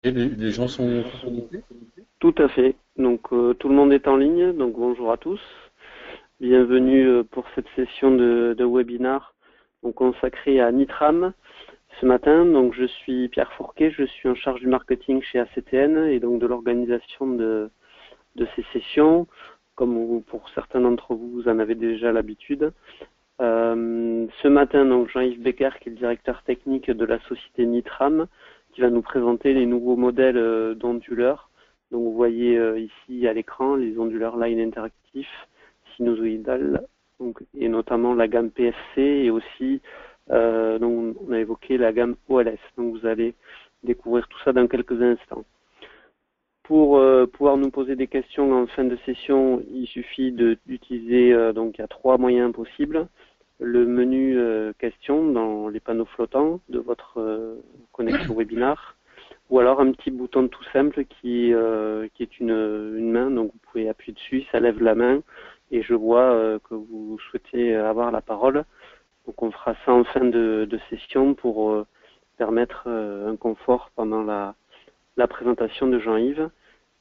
Les gens sont connectés? Tout à fait. Donc tout le monde est en ligne, donc bonjour à tous. Bienvenue pour cette session de webinar donc, consacrée à Nitram ce matin. Donc je suis Pierre Fourquet, je suis en charge du marketing chez ACTN et donc de l'organisation de ces sessions. Comme pour certains d'entre vous, vous en avez déjà l'habitude. Ce matin, donc Jean-Yves Becker, qui est le directeur technique de la société Nitram, qui va nous présenter les nouveaux modèles d'onduleurs. Donc vous voyez ici à l'écran les onduleurs line interactifs, sinusoïdales, donc, et notamment la gamme PFC et aussi donc on a évoqué la gamme OLS. Donc vous allez découvrir tout ça dans quelques instants. Pour pouvoir nous poser des questions en fin de session, il suffit d'utiliser donc il y a 3 moyens possibles. Le menu questions dans les panneaux flottants de votre connexion webinar, ou alors un petit bouton tout simple qui est une main, donc vous pouvez appuyer dessus, ça lève la main et je vois que vous souhaitez avoir la parole. Donc on fera ça en fin de session pour permettre un confort pendant la présentation de Jean-Yves,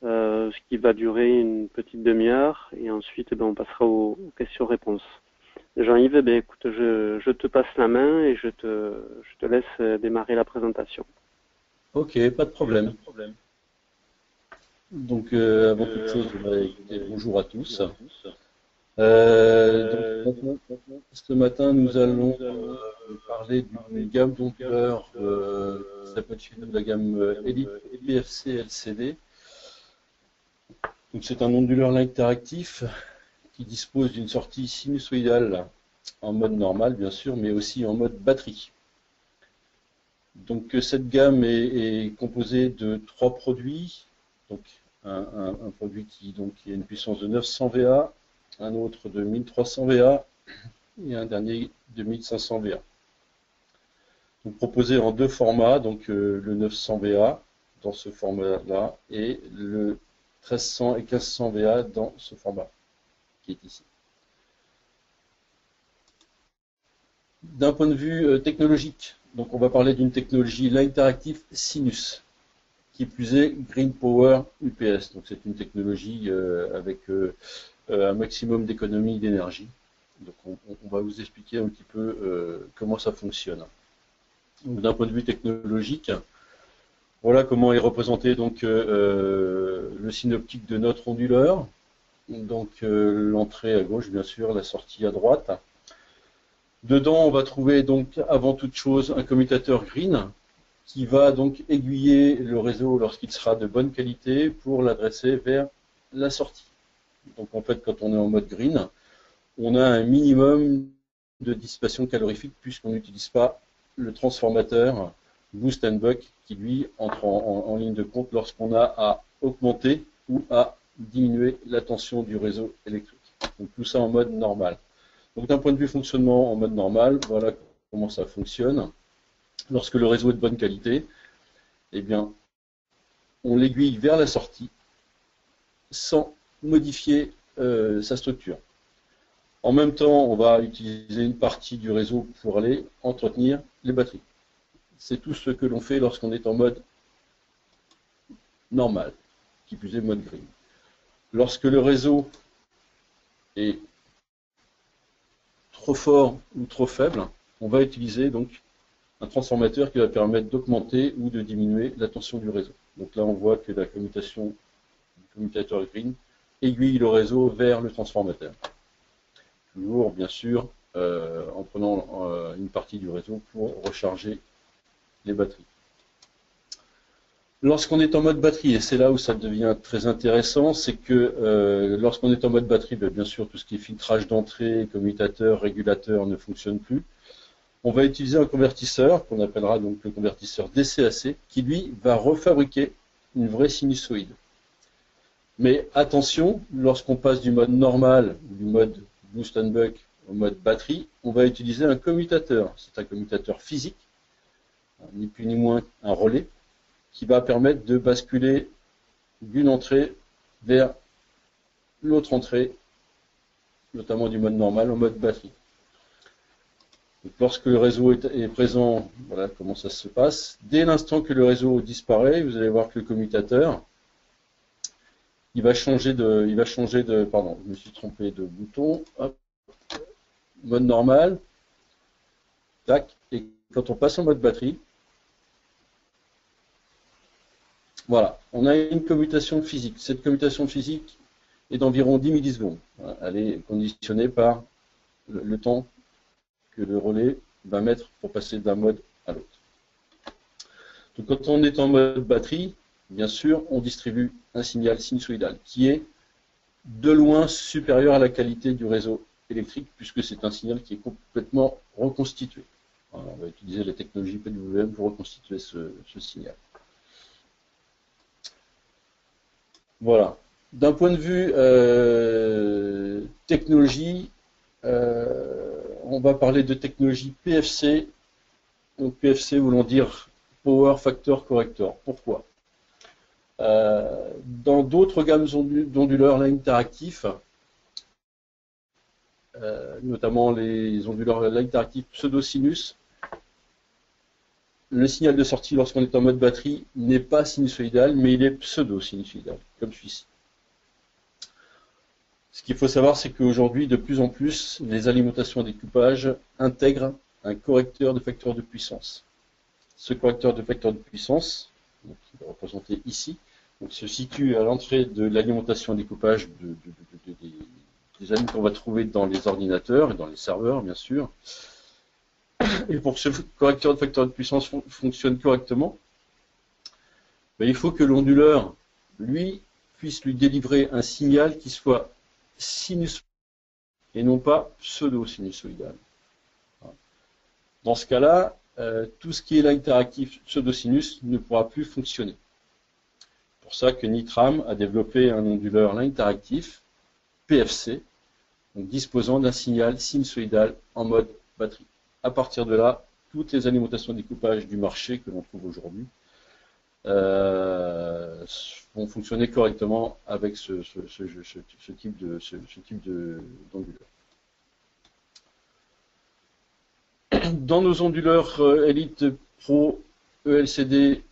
ce qui va durer une petite demi-heure et ensuite on passera aux questions-réponses. Jean-Yves, écoute, je te passe la main et je te laisse démarrer la présentation. Ok, pas de problème. Donc, avant toute chose, écoutez, bonjour à tous. Donc, ce matin, nous allons parler d'une gamme d'onduleurs qui s'appelle chez nous la gamme Elite PFC LCD. Donc, c'est un onduleur interactif qui dispose d'une sortie sinusoïdale en mode normal, bien sûr, mais aussi en mode batterie. Donc cette gamme est composée de 3 produits. Donc un produit qui a une puissance de 900 VA, un autre de 1300 VA et un dernier de 1500 VA. Donc proposé en 2 formats, donc le 900 VA dans ce format-là et le 1300 et 1500 VA dans ce format qui est ici. D'un point de vue technologique, donc on va parler d'une technologie Line Interactive Sinus. Qui plus est Green Power UPS. Donc c'est une technologie avec un maximum d'économie d'énergie. Donc on va vous expliquer un petit peu comment ça fonctionne. D'un point de vue technologique, voilà comment est représenté donc le synoptique de notre onduleur. Donc l'entrée à gauche bien sûr, la sortie à droite. Dedans on va trouver donc avant toute chose un commutateur green qui va donc aiguiller le réseau lorsqu'il sera de bonne qualité pour l'adresser vers la sortie. Donc en fait, quand on est en mode green, on a un minimum de dissipation calorifique puisqu'on n'utilise pas le transformateur boost and buck qui lui entre en ligne de compte lorsqu'on a à augmenter ou à diminuer la tension du réseau électrique. Donc tout ça en mode normal. Donc d'un point de vue fonctionnement en mode normal, voilà comment ça fonctionne. Lorsque le réseau est de bonne qualité, eh bien, on l'aiguille vers la sortie sans modifier sa structure. En même temps, on va utiliser une partie du réseau pour aller entretenir les batteries. C'est tout ce que l'on fait lorsqu'on est en mode normal, qui plus est mode green. Lorsque le réseau est trop fort ou trop faible, on va utiliser donc un transformateur qui va permettre d'augmenter ou de diminuer la tension du réseau. Donc là, on voit que la commutation du commutateur green aiguille le réseau vers le transformateur. Toujours, bien sûr, en prenant une partie du réseau pour recharger les batteries. Lorsqu'on est en mode batterie, et c'est là où ça devient très intéressant, c'est que lorsqu'on est en mode batterie, bien sûr, tout ce qui est filtrage d'entrée, commutateur, régulateur ne fonctionne plus. On va utiliser un convertisseur, qu'on appellera donc le convertisseur DC-AC, qui lui va refabriquer une vraie sinusoïde. Mais attention, lorsqu'on passe du mode normal, du mode boost and buck au mode batterie, on va utiliser un commutateur. C'est un commutateur physique, ni plus ni moins un relais, qui va permettre de basculer d'une entrée vers l'autre entrée, notamment du mode normal au mode batterie. Donc, lorsque le réseau est présent, voilà comment ça se passe. Dès l'instant que le réseau disparaît, vous allez voir que le commutateur, il va changer de, pardon, je me suis trompé de bouton, hop, mode normal, tac, et quand on passe en mode batterie, voilà, on a une commutation physique. Cette commutation physique est d'environ 10 millisecondes. Elle est conditionnée par le temps que le relais va mettre pour passer d'un mode à l'autre. Donc quand on est en mode batterie, bien sûr, on distribue un signal sinusoïdal qui est de loin supérieur à la qualité du réseau électrique puisque c'est un signal qui est complètement reconstitué. Alors, on va utiliser la technologie PWM pour reconstituer ce signal. Voilà. D'un point de vue technologie, on va parler de technologie PFC. Donc PFC voulant dire Power Factor Corrector. Pourquoi? Dans d'autres gammes d'onduleurs interactifs, notamment les onduleurs interactifs pseudo-sinus, le signal de sortie lorsqu'on est en mode batterie n'est pas sinusoïdal, mais il est pseudo-sinusoïdal, comme celui-ci. Ce qu'il faut savoir, c'est qu'aujourd'hui, de plus en plus, les alimentations à découpage intègrent un correcteur de facteur de puissance. Ce correcteur de facteur de puissance, donc, qui est représenté ici, donc, se situe à l'entrée de l'alimentation à découpage des aliments qu'on va trouver dans les ordinateurs et dans les serveurs, bien sûr. Et pour que ce correcteur de facteur de puissance fonctionne correctement, ben, il faut que l'onduleur, lui, puisse lui délivrer un signal qui soit sinusoïdal et non pas pseudo-sinusoïdal. Dans ce cas-là, tout ce qui est l'interactif pseudo-sinus ne pourra plus fonctionner. C'est pour ça que Nitram a développé un onduleur interactif, PFC, donc disposant d'un signal sinusoïdal en mode batterie. À partir de là, toutes les alimentations de découpage du marché que l'on trouve aujourd'hui vont fonctionner correctement avec ce type d'onduleur. Dans nos onduleurs Elite Pro ELCD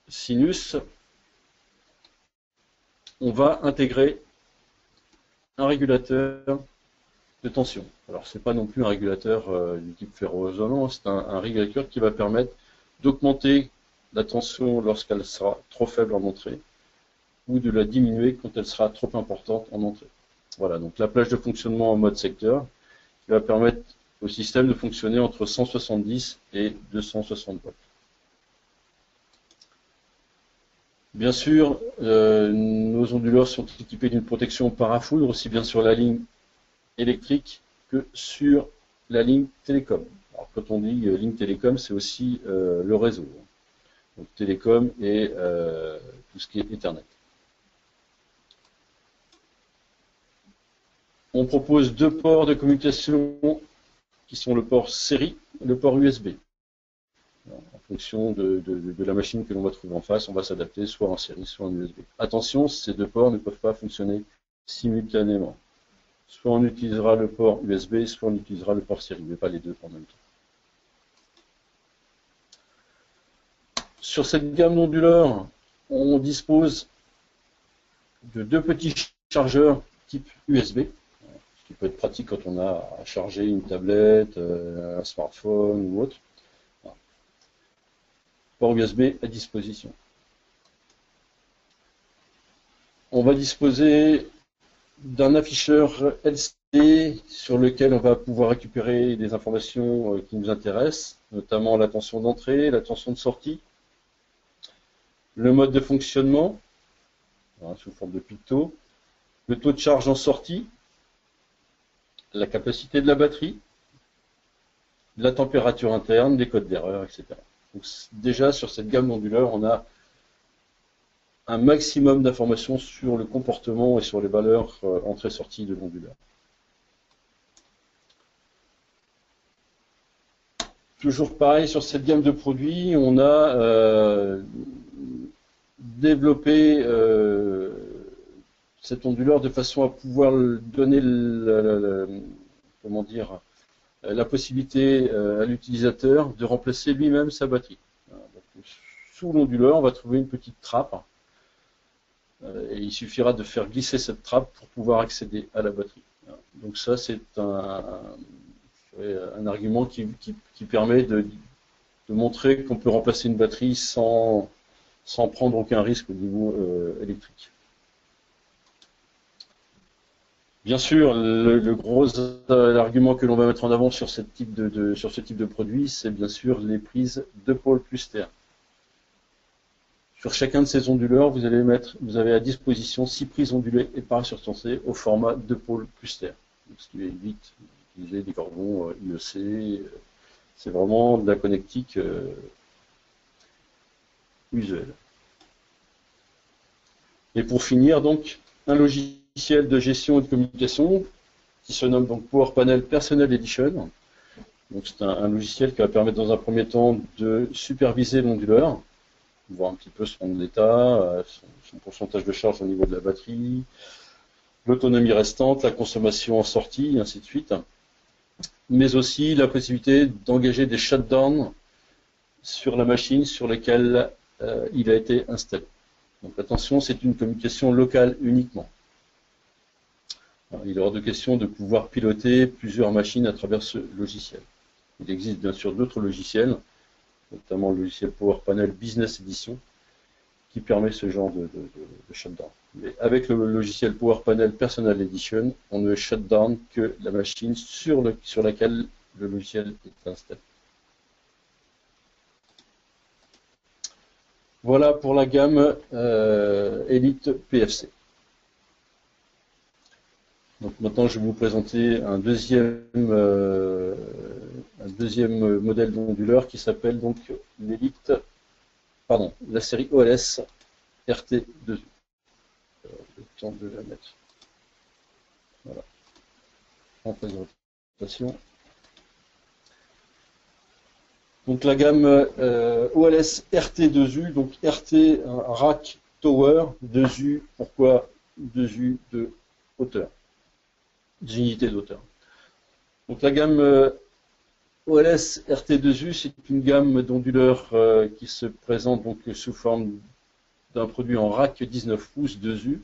Sinus, on va intégrer un régulateur de tension. Alors, ce n'est pas non plus un régulateur du type ferro-résonant, c'est un régulateur qui va permettre d'augmenter la tension lorsqu'elle sera trop faible en entrée ou de la diminuer quand elle sera trop importante en entrée. Voilà, donc la plage de fonctionnement en mode secteur qui va permettre au système de fonctionner entre 170 et 260 volts. Bien sûr, nos onduleurs sont équipés d'une protection parafoudre aussi bien sur la ligne électrique que sur la ligne télécom. Alors, quand on dit ligne télécom, c'est aussi le réseau. Donc télécom et tout ce qui est Ethernet. On propose deux ports de communication qui sont le port série et le port USB. En fonction de la machine que l'on va trouver en face, on va s'adapter soit en série, soit en USB. Attention, ces deux ports ne peuvent pas fonctionner simultanément. Soit on utilisera le port USB, soit on utilisera le port série, mais pas les deux en même temps. Sur cette gamme d'onduleurs, on dispose de deux petits chargeurs type USB, ce qui peut être pratique quand on a à charger une tablette, un smartphone ou autre. Port USB à disposition. On va disposer d'un afficheur LCD sur lequel on va pouvoir récupérer des informations qui nous intéressent, notamment la tension d'entrée, la tension de sortie, le mode de fonctionnement, sous forme de picto, le taux de charge en sortie, la capacité de la batterie, la température interne, les codes d'erreur, etc. Donc, déjà, sur cette gamme d'onduleurs, on a un maximum d'informations sur le comportement et sur les valeurs entrée-sortie de l'onduleur. Toujours pareil, sur cette gamme de produits, on a développé cet onduleur de façon à pouvoir donner comment dire, la possibilité à l'utilisateur de remplacer lui-même sa batterie. Donc, sous l'onduleur, on va trouver une petite trappe et il suffira de faire glisser cette trappe pour pouvoir accéder à la batterie. Donc ça, c'est un argument qui permet de montrer qu'on peut remplacer une batterie sans prendre aucun risque au niveau électrique. Bien sûr, le gros argument que l'on va mettre en avant sur ce type de produit, c'est bien sûr les prises 2 pôles plus terre. Sur chacun de ces onduleurs, vous avez à disposition 6 prises ondulées et parasurtensées au format 2 pôles plus terre. Donc, ce qui évite d'utiliser des cordons IEC. C'est vraiment de la connectique usuelle. Et pour finir, donc, un logiciel de gestion et de communication qui se nomme donc Power Panel Personal Edition. Donc, c'est un logiciel qui va permettre dans un premier temps de superviser l'onduleur, voir un petit peu son état, son pourcentage de charge au niveau de la batterie, l'autonomie restante, la consommation en sortie, et ainsi de suite. Mais aussi la possibilité d'engager des shutdowns sur la machine sur laquelle il a été installé. Donc attention, c'est une communication locale uniquement. Alors, il est hors de question de pouvoir piloter plusieurs machines à travers ce logiciel. Il existe bien sûr d'autres logiciels, notamment le logiciel Power Panel Business Edition, qui permet ce genre de shutdown. Mais avec le logiciel Power Panel Personal Edition, on ne shutdown que la machine sur laquelle le logiciel est installé. Voilà pour la gamme Elite PFC. Donc maintenant, je vais vous présenter un deuxième modèle d'onduleur qui s'appelle donc la série OLS RT2U. Le temps de la mettre. Voilà. En présentation. Donc la gamme OLS RT2U, donc RT Rack Tower, 2U, pourquoi 2U de hauteur, d'unité d'auteur. Donc la gamme OLS RT2U, c'est une gamme d'onduleurs qui se présente donc sous forme d'un produit en rack 19 pouces 2U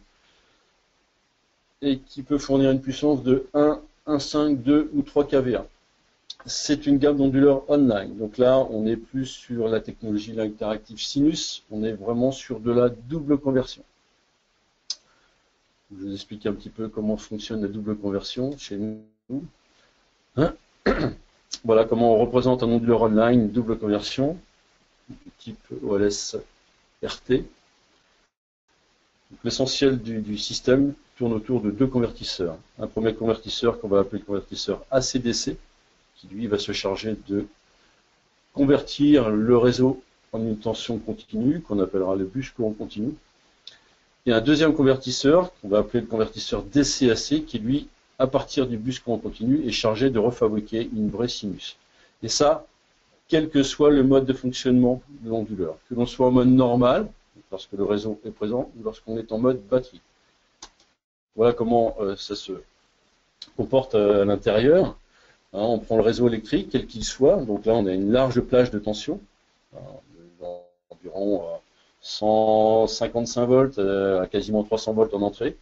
et qui peut fournir une puissance de 1, 1,5, 2 ou 3 kVA. C'est une gamme d'onduleurs online. Donc là, on n'est plus sur la technologie interactive Sinus, on est vraiment sur de la double conversion. Je vous explique un petit peu comment fonctionne la double conversion chez nous. Voilà comment on représente un onduleur online, double conversion, du type OLS RT. L'essentiel du système tourne autour de deux convertisseurs. Un premier convertisseur qu'on va appeler le convertisseur AC/DC, qui lui va se charger de convertir le réseau en une tension continue, qu'on appellera le bus courant continu. Et un deuxième convertisseur, qu'on va appeler le convertisseur DC-AC, qui lui, à partir du bus courant continu, est chargé de refabriquer une vraie sinus. Et ça, quel que soit le mode de fonctionnement de l'onduleur. Que l'on soit en mode normal, lorsque le réseau est présent, ou lorsqu'on est en mode batterie. Voilà comment ça se comporte à l'intérieur. On prend le réseau électrique, quel qu'il soit. Donc là, on a une large plage de tension, environ 155 volts à quasiment 300 volts en entrée.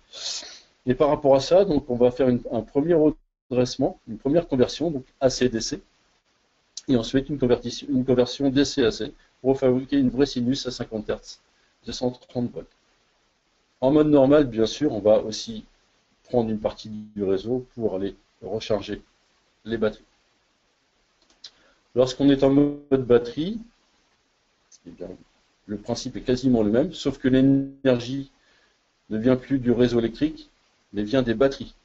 Et par rapport à ça, donc, on va faire un premier redressement, une première conversion, donc AC-DC, et ensuite une conversion DC-AC pour fabriquer une vraie sinus à 50 Hz, 230 volts. En mode normal, bien sûr, on va aussi prendre une partie du réseau pour aller recharger les batteries. Lorsqu'on est en mode batterie, eh bien, le principe est quasiment le même, sauf que l'énergie ne vient plus du réseau électrique, mais vient des batteries.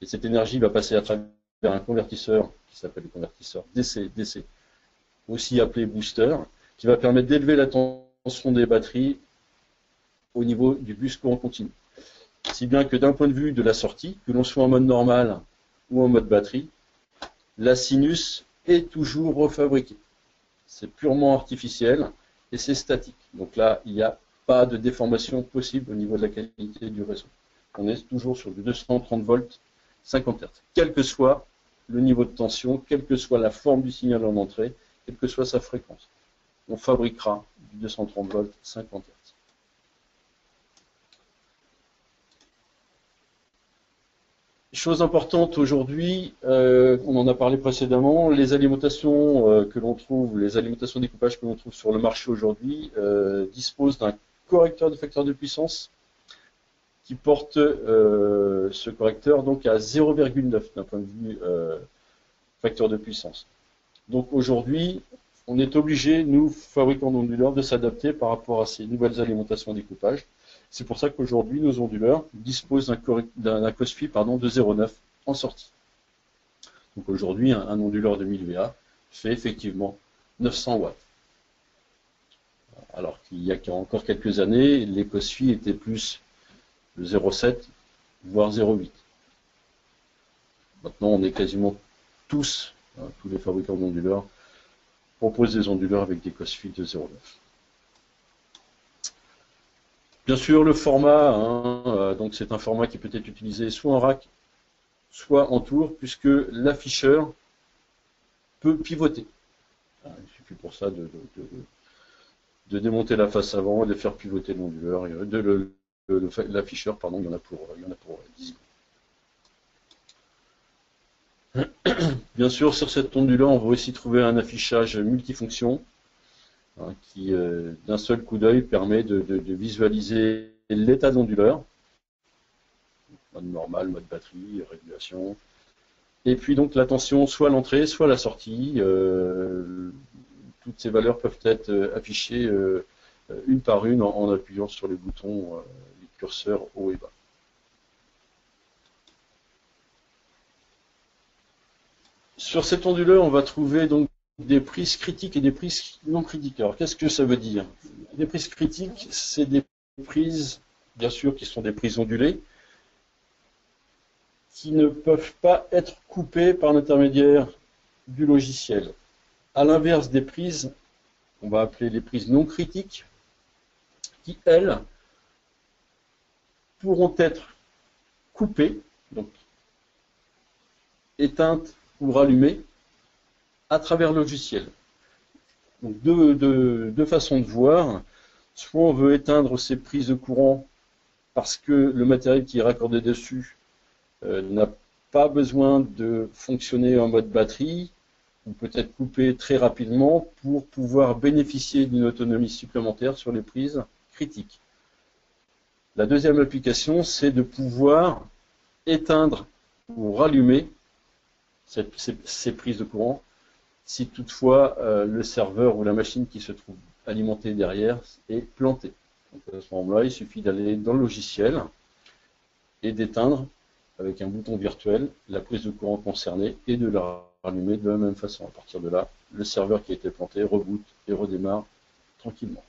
Et cette énergie va passer à travers un convertisseur qui s'appelle le convertisseur DC-DC, aussi appelé booster, qui va permettre d'élever la tension des batteries au niveau du bus courant continu. Si bien que d'un point de vue de la sortie, que l'on soit en mode normal ou en mode batterie, la sinus est toujours refabriquée. C'est purement artificiel et c'est statique. Donc là, il n'y a pas de déformation possible au niveau de la qualité du réseau. On est toujours sur du 230 volts, 50 Hz, quel que soit le niveau de tension, quelle que soit la forme du signal en entrée, quelle que soit sa fréquence. On fabriquera du 230 volts 50 Hz. Chose importante aujourd'hui, on en a parlé précédemment, les alimentations que l'on trouve, les alimentations découpage que l'on trouve sur le marché aujourd'hui disposent d'un correcteur de facteur de puissance qui porte ce correcteur donc à 0,9 d'un point de vue facteur de puissance. Donc aujourd'hui, on est obligé, nous, fabricants d'onduleurs, de s'adapter par rapport à ces nouvelles alimentations en découpage. C'est pour ça qu'aujourd'hui, nos onduleurs disposent d'un COSFI de 0,9 en sortie. Donc aujourd'hui, un onduleur de 1000 VA fait effectivement 900 watts. Alors qu'il y a encore quelques années, les COSFI étaient plus de 0,7, voire 0,8. Maintenant, on est quasiment tous les fabricants d'onduleurs proposent des onduleurs avec des COSFI de 0,9. Bien sûr, le format, donc c'est un format qui peut être utilisé soit en rack, soit en tour, puisque l'afficheur peut pivoter. Il suffit pour ça de démonter la face avant et de faire pivoter l'onduleur, l'afficheur, pardon, il y en a pour 10 secondes. Bien sûr, sur cette onduleur, on va aussi trouver un affichage multifonction qui, d'un seul coup d'œil, permet de visualiser l'état d'onduleur, mode normal, mode batterie, régulation, et puis donc la tension, soit l'entrée, soit la sortie. Toutes ces valeurs peuvent être affichées une par une en appuyant sur les boutons, les curseurs haut et bas. Sur cet onduleur, on va trouver donc des prises critiques et des prises non critiques. Alors, qu'est-ce que ça veut dire? Des prises critiques, c'est des prises, bien sûr, qui sont des prises ondulées, qui ne peuvent pas être coupées par l'intermédiaire du logiciel. À l'inverse des prises, on va appeler les prises non critiques, qui, elles, pourront être coupées, donc éteintes ou rallumées, à travers le logiciel. Donc deux façons de voir. Soit on veut éteindre ces prises de courant parce que le matériel qui est raccordé dessus n'a pas besoin de fonctionner en mode batterie, ou peut-être couper très rapidement pour pouvoir bénéficier d'une autonomie supplémentaire sur les prises critiques. La deuxième application, c'est de pouvoir éteindre ou rallumer ces prises de courant si toutefois le serveur ou la machine qui se trouve alimentée derrière est plantée. Donc à ce moment-là, il suffit d'aller dans le logiciel et d'éteindre avec un bouton virtuel la prise de courant concernée et de la rallumer de la même façon. À partir de là, le serveur qui a été planté reboot et redémarre tranquillement.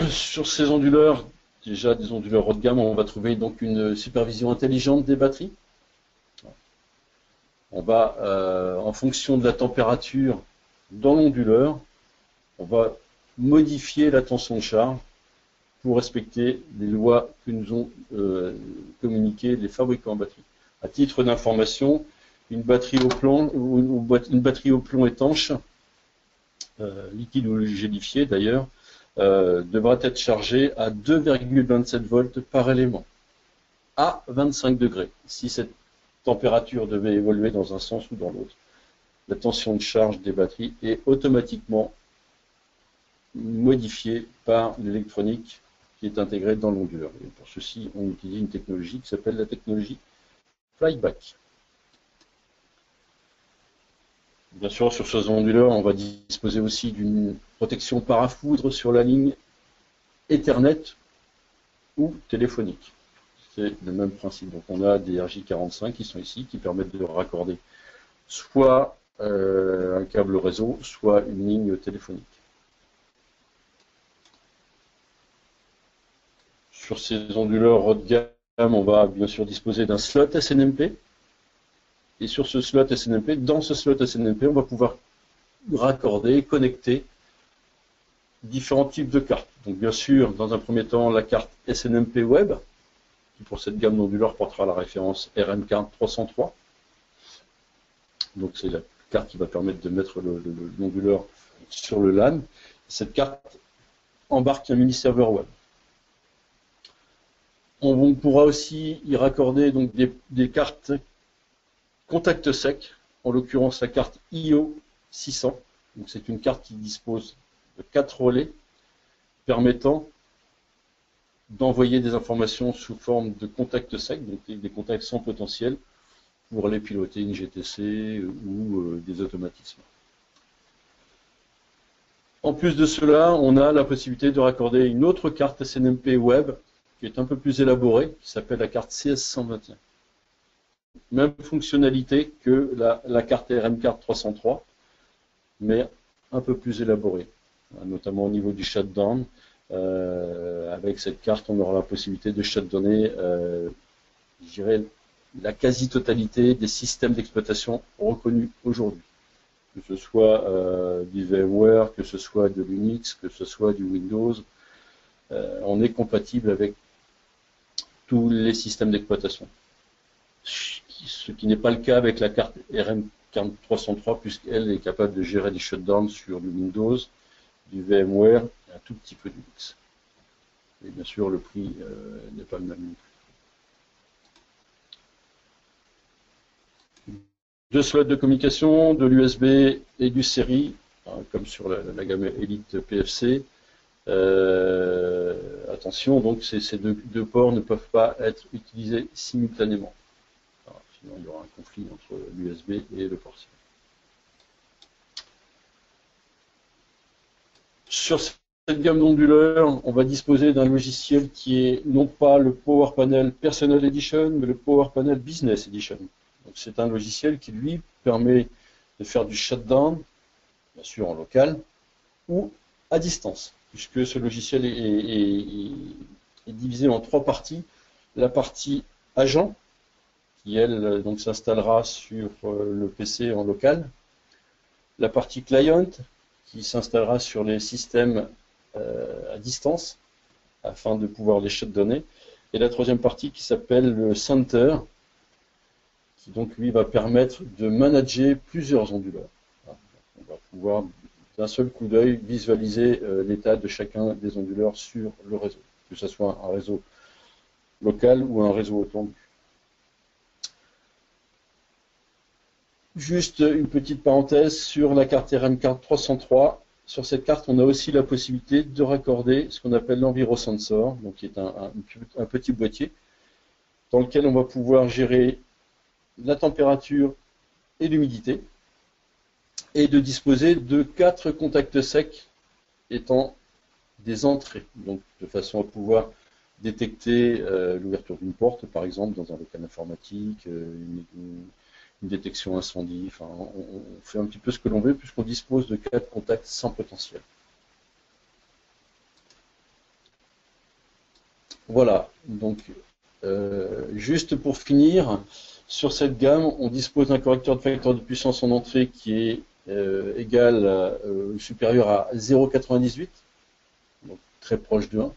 Sur ces onduleurs, déjà des onduleurs haut de gamme, on va trouver donc une supervision intelligente des batteries. On va, en fonction de la température dans l'onduleur, on va modifier la tension de charge pour respecter les lois que nous ont communiquées les fabricants de batteries. À titre d'information, une batterie au plomb ou une batterie au plomb étanche, liquide ou gélifié d'ailleurs, devra être chargée à 2,27 volts par élément, à 25 degrés. Si cette température devait évoluer dans un sens ou dans l'autre, la tension de charge des batteries est automatiquement modifiée par l'électronique qui est intégrée dans l'onduleur. Et pour ceci, on utilise une technologie qui s'appelle la technologie flyback. Bien sûr, sur ces onduleurs, on va disposer aussi d'une protection parafoudre sur la ligne Ethernet ou téléphonique. C'est le même principe. Donc on a des RJ45 qui sont ici, qui permettent de raccorder soit un câble réseau, soit une ligne téléphonique. Sur ces onduleurs haut de gamme, on va bien sûr disposer d'un slot SNMP. Et sur ce slot SNMP, dans ce slot SNMP, on va pouvoir raccorder, connecter différents types de cartes. Donc bien sûr, dans un premier temps, la carte SNMP Web, qui pour cette gamme d'onduleurs portera la référence RM-card 303. Donc c'est la carte qui va permettre de mettre l'onduleur sur le LAN. Cette carte embarque un mini-serveur web. On pourra aussi y raccorder donc des cartes contact sec, en l'occurrence la carte IO 600. Donc c'est une carte qui dispose de 4 relais permettant d'envoyer des informations sous forme de contact sec, donc des contacts sans potentiel, pour aller piloter une GTC ou des automatismes. En plus de cela, on a la possibilité de raccorder une autre carte SNMP Web qui est un peu plus élaborée, qui s'appelle la carte CS121. Même fonctionnalité que la carte RM-card 303, mais un peu plus élaborée, notamment au niveau du shutdown. Avec cette carte, on aura la possibilité de shutdowner, je dirais, la quasi-totalité des systèmes d'exploitation reconnus aujourd'hui. Que ce soit du VMware, que ce soit de l'Unix, que ce soit du Windows, on est compatible avec tous les systèmes d'exploitation. Ce qui n'est pas le cas avec la carte RM-card 303, puisqu'elle est capable de gérer des shutdowns sur du Windows, du VMware et un tout petit peu d'Unix. Et bien sûr, le prix n'est pas le même. Deux slots de communication, de l'USB et du série, comme sur la gamme Elite PFC. Attention, donc ces deux ports ne peuvent pas être utilisés simultanément. Alors, sinon, il y aura un conflit entre l'USB et le port série. Sur cette gamme d'onduleurs, on va disposer d'un logiciel qui est non pas le Power Panel Personal Edition, mais le Power Panel Business Edition. C'est un logiciel qui, lui, permet de faire du shutdown, bien sûr en local, ou à distance, puisque ce logiciel est divisé en 3 parties. La partie agent, qui, elle, donc s'installera sur le PC en local. La partie client, qui s'installera sur les systèmes à distance, afin de pouvoir les shutdowner. Et la troisième partie qui s'appelle le Center, qui donc lui va permettre de manager plusieurs onduleurs. On va pouvoir d'un seul coup d'œil visualiser l'état de chacun des onduleurs sur le réseau, que ce soit un réseau local ou un réseau étendu. Juste une petite parenthèse sur la carte RM-card 303. Sur cette carte, on a aussi la possibilité de raccorder ce qu'on appelle l'EnviroSensor, donc qui est un petit boîtier dans lequel on va pouvoir gérer la température et l'humidité, et de disposer de 4 contacts secs étant des entrées, donc de façon à pouvoir détecter l'ouverture d'une porte, par exemple, dans un local informatique, une détection incendie, enfin, on fait un petit peu ce que l'on veut puisqu'on dispose de 4 contacts sans potentiel. Voilà, donc juste pour finir, sur cette gamme, on dispose d'un correcteur de facteur de puissance en entrée qui est égal ou supérieur à 0,98, donc très proche de 1.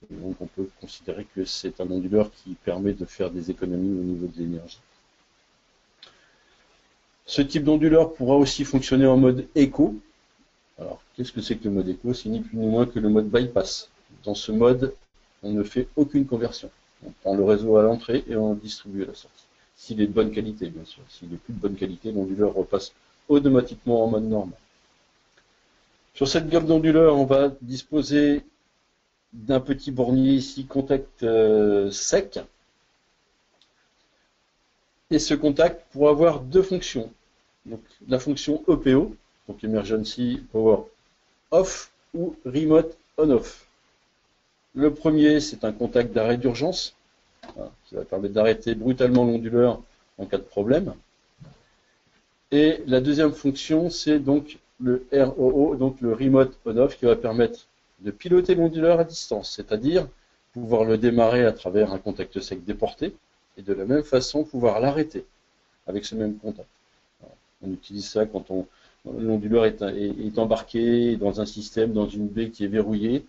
Donc on peut considérer que c'est un onduleur qui permet de faire des économies au niveau de l'énergie. Ce type d'onduleur pourra aussi fonctionner en mode écho. Alors, qu'est-ce que c'est que le mode écho? C'est ni plus ni moins que le mode bypass. Dans ce mode, on ne fait aucune conversion. On prend le réseau à l'entrée et on le distribue à la sortie. S'il est de bonne qualité, bien sûr. S'il n'est plus de bonne qualité, l'onduleur repasse automatiquement en mode normal. Sur cette gamme d'onduleurs, on va disposer d'un petit bornier ici, contact sec. Et ce contact pourra avoir 2 fonctions. Donc, la fonction EPO, donc Emergency Power Off, ou Remote On-Off. Le premier, c'est un contact d'arrêt d'urgence, qui va permettre d'arrêter brutalement l'onduleur en cas de problème. Et la deuxième fonction, c'est donc le ROO, donc le Remote On-Off, qui va permettre de piloter l'onduleur à distance, c'est-à-dire pouvoir le démarrer à travers un contact sec déporté, et de la même façon pouvoir l'arrêter avec ce même contact. On utilise ça quand l'onduleur est embarqué dans un système, dans une baie qui est verrouillée,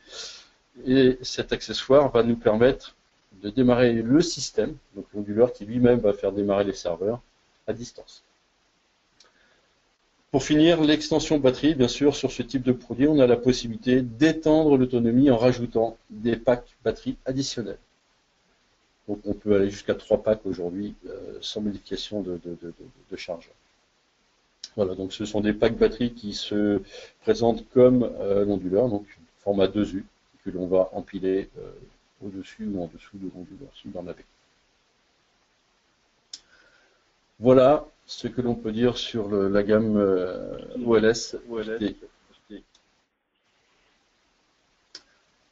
et cet accessoire va nous permettre de démarrer le système, donc l'onduleur qui lui-même va faire démarrer les serveurs à distance. Pour finir, l'extension batterie, bien sûr, sur ce type de produit, on a la possibilité d'étendre l'autonomie en rajoutant des packs batterie additionnels. Donc on peut aller jusqu'à 3 packs aujourd'hui sans modification de charge. Voilà, donc ce sont des packs batterie qui se présentent comme l'onduleur, donc format 2U, que l'on va empiler au-dessus ou en dessous de l'onduleur, dans la baie. Voilà ce que l'on peut dire sur la gamme OLS. Je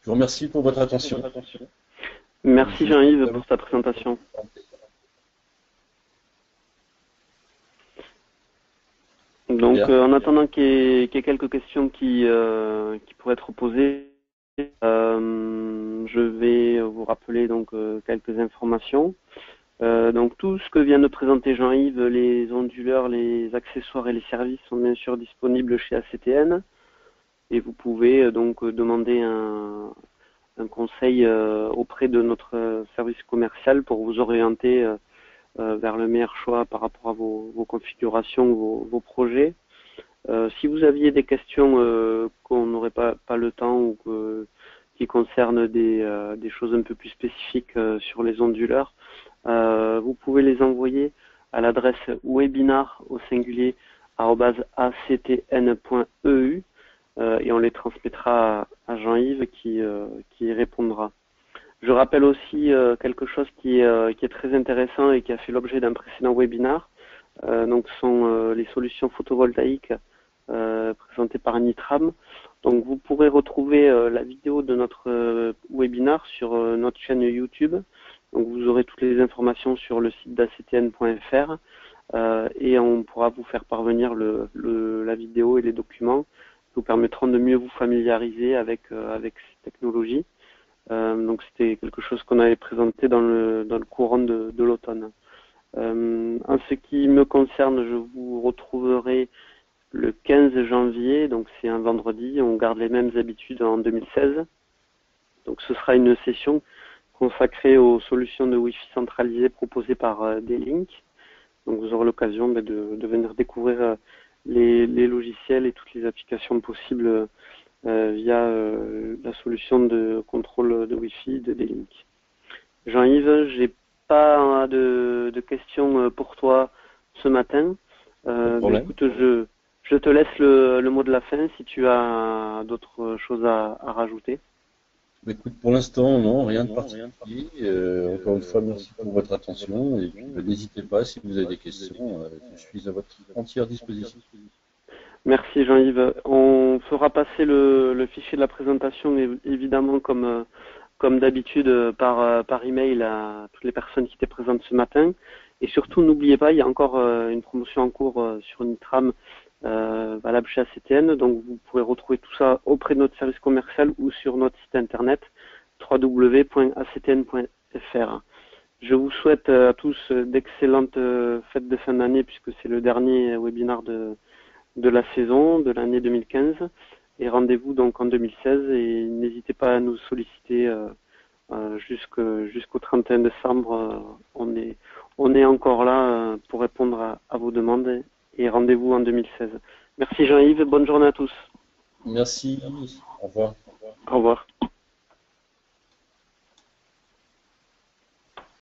vous remercie pour votre attention. Merci Jean-Yves pour ta présentation. Donc en attendant qu'il y ait quelques questions qui pourraient être posées, je vais vous rappeler donc quelques informations. Donc tout ce que vient de présenter Jean-Yves, les onduleurs, les accessoires et les services sont bien sûr disponibles chez ACTN et vous pouvez donc demander un conseil auprès de notre service commercial pour vous orienter vers le meilleur choix par rapport à vos configurations, vos projets. Si vous aviez des questions qu'on n'aurait pas le temps ou qui concernent des choses un peu plus spécifiques sur les onduleurs, vous pouvez les envoyer à l'adresse webinar au singulier @actn.eu et on les transmettra à Jean-Yves qui y répondra. Je rappelle aussi quelque chose qui est très intéressant et qui a fait l'objet d'un précédent webinar. Donc ce sont les solutions photovoltaïques présentées par Nitram. Donc vous pourrez retrouver la vidéo de notre webinar sur notre chaîne YouTube. Donc vous aurez toutes les informations sur le site d'actn.fr et on pourra vous faire parvenir la vidéo et les documents qui vous permettront de mieux vous familiariser avec ces technologies. Donc c'était quelque chose qu'on avait présenté dans le courant de l'automne. En ce qui me concerne, je vous retrouverai le 15 janvier, donc c'est un vendredi, on garde les mêmes habitudes en 2016. Donc ce sera une session consacrée aux solutions de Wi-Fi centralisées proposées par D-Link. Donc vous aurez l'occasion de venir découvrir les logiciels et toutes les applications possibles via la solution de contrôle de Wi-Fi de D-Link. Jean-Yves, j'ai pas de questions pour toi ce matin. Écoute, je te laisse le mot de la fin si tu as d'autres choses à rajouter. Écoute, pour l'instant, non, rien de particulier. Encore une fois, merci pour votre attention et puis n'hésitez pas si vous avez des questions, je suis à votre entière disposition. Merci Jean-Yves. On fera passer le fichier de la présentation évidemment comme d'habitude par email à toutes les personnes qui étaient présentes ce matin. Et surtout, n'oubliez pas, il y a encore une promotion en cours sur Nitram valable chez ACTN. Donc vous pourrez retrouver tout ça auprès de notre service commercial ou sur notre site internet www.actn.fr. Je vous souhaite à tous d'excellentes fêtes de fin d'année puisque c'est le dernier webinaire de la saison, de l'année 2015. Et rendez-vous donc en 2016 et n'hésitez pas à nous solliciter jusqu'au 31 décembre. On est encore là pour répondre à vos demandes et rendez-vous en 2016. Merci Jean-Yves, bonne journée à tous. Merci, au revoir. Au revoir.